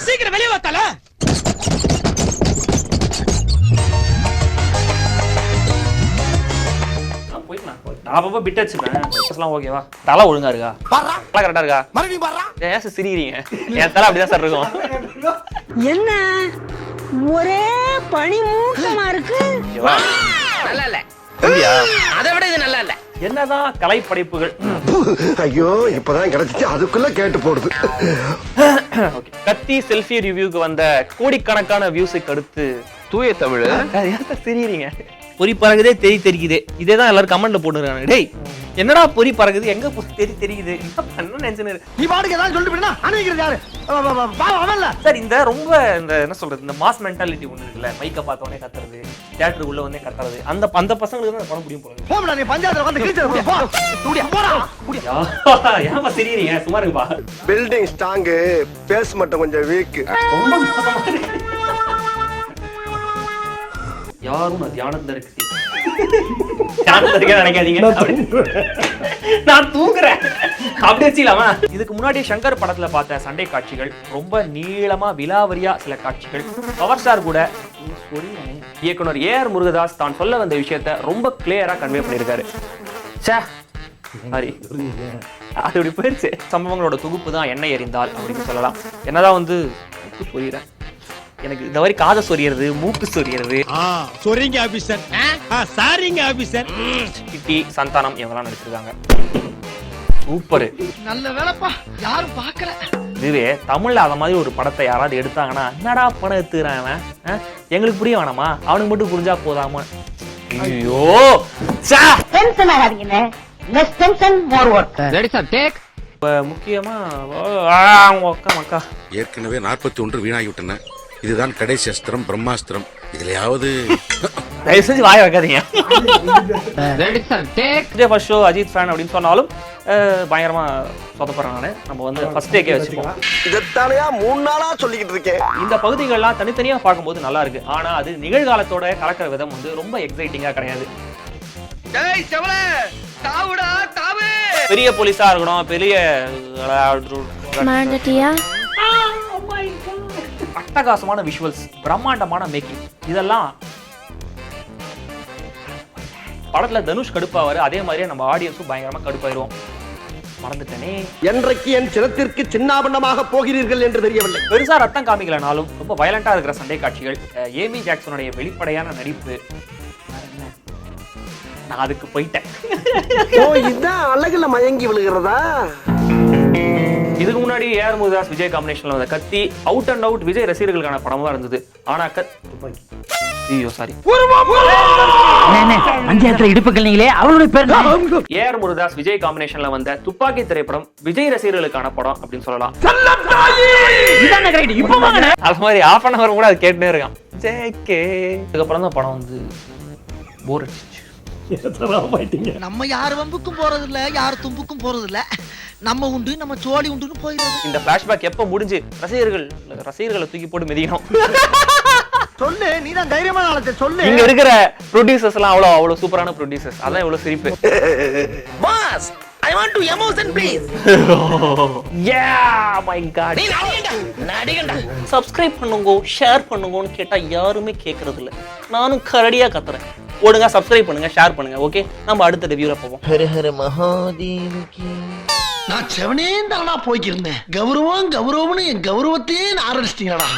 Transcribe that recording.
சீக்கிரம் வெளியே வாத்தால. அப்பப்போ பிட் வச்சுப்பேன். ஓகேவா? தலை ஒழுங்கா இருக்கா? தலை கரெக்டா இருக்கா? மறுபடியும் பாடுறா. ஏன் சார் சிரிக்கிறீங்க? என் தலை அப்படிதான் சார் இருக்கும். என்ன ஒரே பனி மூட்டமா இருக்கு. நல்லா இல்ல. அப்படியா? அதை விட இது நல்லா இல்ல. என்னதான் கலைப்படைப்புகள். ஐயோ இப்பதான் கிடைச்சிச்சு, அதுக்குள்ள கேட்டு போடுது. கத்தி செல்ஃபி ரிவ்யூக்கு வந்த கோடிக்கணக்கான வியூஸுக்கு அடுத்து தூய தமிழ். ஏன் சார் சிரிக்கிறீங்க? பொறி பறகுதே தெரியுது. இதே தான் எல்லாரும் கமெண்ட்ல போட்டுருக்காங்க. டேய் என்னடா பொறி பறகுது, எங்க தெரியுது, என்ன பண்ண நினைச்சுன்னு. நீ பாட்டுக்கு ஏதாவது சொல்லிட்டு போயினா அணைக்கிறது யாரு? அவன்ல சார் இந்த ரொம்ப இந்த என்ன சொல்றது, இந்த மாஸ் மென்டாலிட்டி ஒண்ணு இருக்குல்ல, மைக்க பார்த்தோன்னே கத்துறது, தியேட்டருக்குள்ள வந்து கத்துறது, அந்த பசங்களுக்கு தான் பண்ண முடியும் போல. போடா நீ பஞ்சாயத்துல வந்து கிழிச்சற போ. தூடியா போடா. குடியா. ஏமா சிரிக்கிறீங்க? சும்மா இருப்பா. பில்டிங் ஸ்ட்ராங், பேஸ் மட்டும் கொஞ்சம் வீக். ரொம்ப மோசமா இருக்கு. யாரும் நான் தியானத்துல இருக்கு நினைக்காதீங்க. நான் தூங்குறேன் அப்படி வச்சுக்கலாமா? இதுக்கு முன்னாடி சங்கர் படத்துல பார்த்த சண்டை காட்சிகள், ரொம்ப நீளமா விலாவரியா சில காட்சிகள், பவர் ஸ்டார் கூட இயக்குனர் ஏஆர் முருகதாஸ் தான் சொல்ல வந்த விஷயத்த ரொம்ப கிளியரா கன்வே பண்ணியிருக்காரு. சாரி, அது இப்படி போயிருச்சு. சம்பவங்களோட தொகுப்பு தான் எண்ணெய் எறிந்தால் அப்படின்னு சொல்லலாம். என்னதான் வந்து சொல்லிடுறேன், எனக்கு இந்த மாதிரி காதை சொரியறது, மூக்கு சொரியறது. சொரிங்க ஆபீசர், சாரிங்க ஆபீசர். கிட்டி, சந்தானம் இவங்கெல்லாம் நடிச்சிருக்காங்க. சூப்பர், நல்ல வேலைப்பா, யாரும் பார்க்கல. இதுவே தமிழ்ல அத மாதிரி ஒரு படத்தை யாராவது எடுத்தாங்கன்னா, என்னடா படம் எடுத்துறான் அவன், எங்களுக்கு புரிய வேணாமா, அவனுக்கு மட்டும் புரிஞ்சா போதாமா? ஐயோ டென்ஷன் ஆகாதீங்க. Less tension more work. Ready sir, take. முக்கியமா மக்கா ஏற்கனவே 41 வீணாகிவிட்டன. இதுதான் கடைசி அஸ்திரம், பிரம்மாஸ்திரம். இதுலயாவது தயவு செஞ்சு வாய வைக்காதீங்க. Ready sir, take. இதே ஃபர்ஸ்ட் ஷோ அஜித் ஃபேன் அப்படின்னு சொன்னாலும் பயங்கரமா சொதப்படுறேன் நானு. நம்ம வந்து ஃபர்ஸ்ட் டேக்கே வச்சுப்போம். இதத்தாலையா 3 நாளா சொல்லிக்கிட்டு இருக்கேன். இந்த பகுதிகள்லாம் தனித்தனியா பார்க்கும்போது நல்லா இருக்கு. ஆனா அது நிகழ்காலத்தோட கலக்கிற விதம் வந்து ரொம்ப எக்ஸைட்டிங்கா கிடையாது. பெரிய போலீஸா இருக்கணும், பெரிய அட்டகாசமான விஷுவல்ஸ், பிரம்மாண்டமான மேக்கிங், இதெல்லாம் படத்துல தனுஷ் கடுப்பாவாரு. அதே மாதிரியே நம்ம ஆடியன்ஸும் பயங்கரமா கடுப்பாயிருவோம். மறந்துட்டேனே, என்றைக்கு என் சினத்திற்கு சின்னாபண்ணமாக போகிறீர்கள் என்று தெரியவில்லை. பெருசா ரத்தம் காமிக்கலனாலும் ரொம்ப வயலண்டா இருக்கிற சண்டை காட்சிகள், ஏமி ஜாக்சனுடைய வெளிப்படையான நடிப்பு, நான் அதுக்கு போயிட்டேன். இதுதான் அழகுல மயங்கி விழுகிறதா? இதுக்கு முன்னாடி ஏஆர் முருகதாஸ் விஜய் காம்பினேஷன்ல வந்த கத்தி அவுட் அண்ட் அவுட் விஜய் ரசிகர்களுக்கான படமா இருந்தது. ஆனா ஐயோ சாரி, பஞ்சாயத்துல இடுப்புகள் நீங்களே அவளுடைய பேர். ஏஆர் முருகதாஸ் விஜய் காம்பினேஷன்ல வந்த துப்பாக்கி திரைப்படம் விஜய் ரசிகர்களுக்கான படம் அப்படின்னு சொல்லலாம். அது மாதிரி half an hour கூட அது கேட்டுனே இருக்கான். அதுக்கப்புறம் தான் படம் வந்து போர் அடிச்சிச்சு. நம்ம யார் வம்புக்கும் போறது இல்ல, யார் தும்புக்கும் போறது இல்ல. நம்ம உண்டு, நம்ம சோழி உண்டுன்னு போயிடுறது. இந்த பிளாஷ்பேக் எப்ப முடிஞ்சு ரசிகர்களை தூக்கி போட்டு மிதிக்கணும். சொல்லு, நீ தான் தைரியமான ஆளத்தை சொல்லு. இங்க இருக்கிற ப்ரொடியூசர்ஸ் எல்லாம் அவ்வளவு சூப்பரான ப்ரொடியூசர்ஸ், அதான் இவ்வளவு சிரிப்பு. Boss, I want to emotion please. Yeah, my god. நடிகண்டா. சப்ஸ்கிரைப் பண்ணுங்க, ஷேர் பண்ணுங்கன்னு கேட்டா யாருமே கேக்குறது இல்ல. நானும் கரடியா கத்துறேன். ஒழுங்கா சப்ஸ்கிரைப் பண்ணுங்க, ஷேர் பண்ணுங்க. ஓகே, நம்ம அடுத்த ரிவ்யூல போவோம். ஹர ஹர மகாதேவகி. நான் செவனே தானா போய்க்கிருந்தேன். கௌரவம்னு என் கௌரவத்தையே ஆரம்பிச்சிட்டீங்களா?